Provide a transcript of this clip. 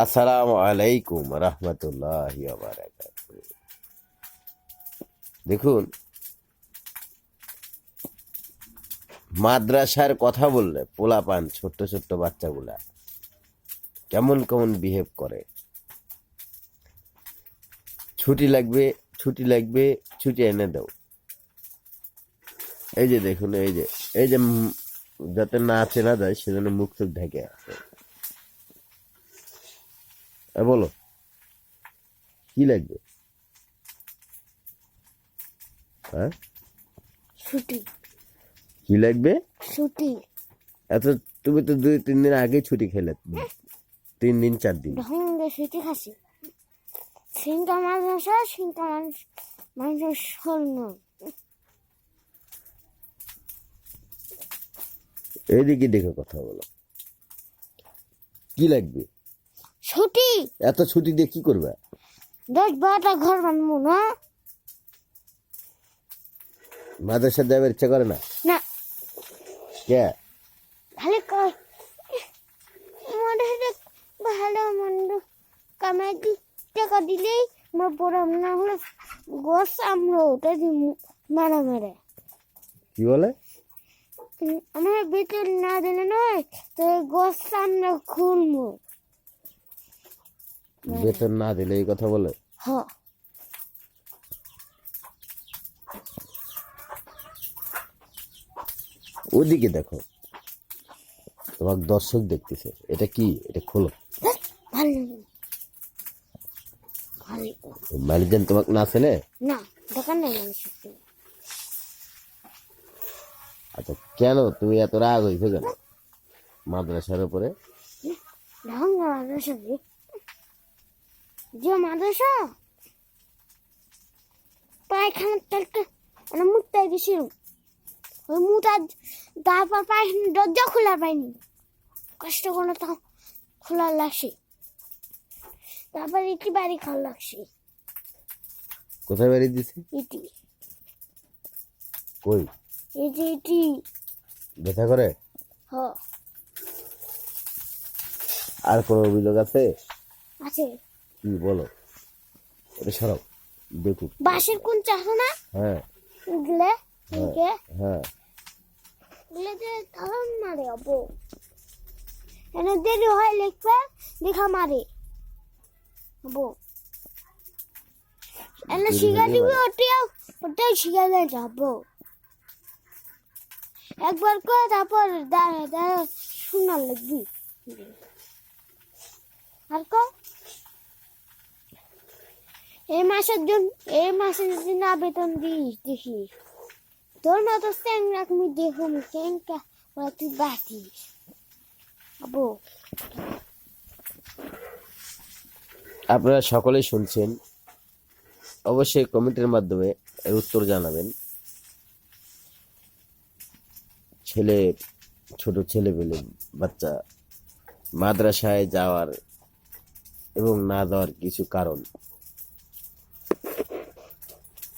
আসসালামু আলাইকুম রহমতুল্লাহি ওয়া বারাকাতুহু। দেখুন, মাদ্রাসার কথা বললে পোলাপান ছোট্ট ছোট্ট বাচ্চাগুলা কেমন কেমন বিহেভ করে। ছুটি লাগবে, ছুটি লাগবে, ছুটি এনে দাও। এই যে দেখুন, এই যে যাতে না চেনা যায় সেজন্য মুখ চোখ ঢেকে আছে। বলো কি লাগবে? হ্যাঁ, ছুটি কি লাগবে? ছুটি এত তুমি তো 2-3 দিন আগে ছুটি খেলে, 3 দিন 4 দিন। ঢঙ্গে ছুটি খাসি সিংটা মাদ্রাসা সিংটা মানুষের স্বর্ণ এইদিকে দেখে কথা বলো, কি লাগবে? ছুটি এত ছুটি দিয়ে কি করবে? 10-12টা ঘর বানবো না। মাদ্রাসা যাবার ইচ্ছা করে না? না, কে? খালি আমাদের ভালো মন্দ কামাই টাকা দিলেই আমরা পড়াম, না হলে গোস আমরা ওটা দিই মারা মেরে। কি বলে? আমার বেতন না দিলে নয় তো গোস আমরা খুলবো। বেতন না দিলে এই কথা বলে? হ, ওদিকে দেখো, তোমার দর্শক দেখতেছে। এটা কি? এটা খোলো। ভালো ভালো ম্যানেজার তোমাকে না ছেলে? না, দোকান নেই মানুষ। আচ্ছা, কেন তুমি এত রাগ হয়েছো কেন মাদ্রাসার উপরে? ঢং মাদ্রাসা যে মাদ্রাসা পায়খানার তেলটা মানে মুতাই দিছিল, ওই মুতা তারপর পায়খানার দরজা খোলা পাইনি, কষ্ট করে তো খোলা লাগছে, তারপর ইটি বাড়ি খাওয়া লাগছে। কোথায় বাড়ি দিছে? ইটি কই? ইটি ব্যথা করে? হ আর কোনো অভিযোগ আছে? আছে। কি বলো? এটা সরাও দেখুক। বাঁশের কোন চাষ না হ্যাঁ গলে কে হ্যাঁ, গলে যে তখন মারে অপো এনে দেরি হয় লিখবে দেখা মারে অপো এনে শিখা দিবি, ওটাও শিখা যায় যাবো একবার করে, তারপর শোনার লাগবি। আর এই মাসের জন্য আবেদন দিস, দেখিস তোর মতো স্যাং রাখবি, দেখুন স্যাংটা ওরা তুই বাঁচিস আবো। আপনারা সকলেই শুনছেন, অবশ্যই কমেন্টের মাধ্যমে এর উত্তর জানাবেন। ছোট ছেলে পেলে বাচ্চা মাদ্রাসায় যাওয়ার এবং না যাওয়ার কিছু কারণ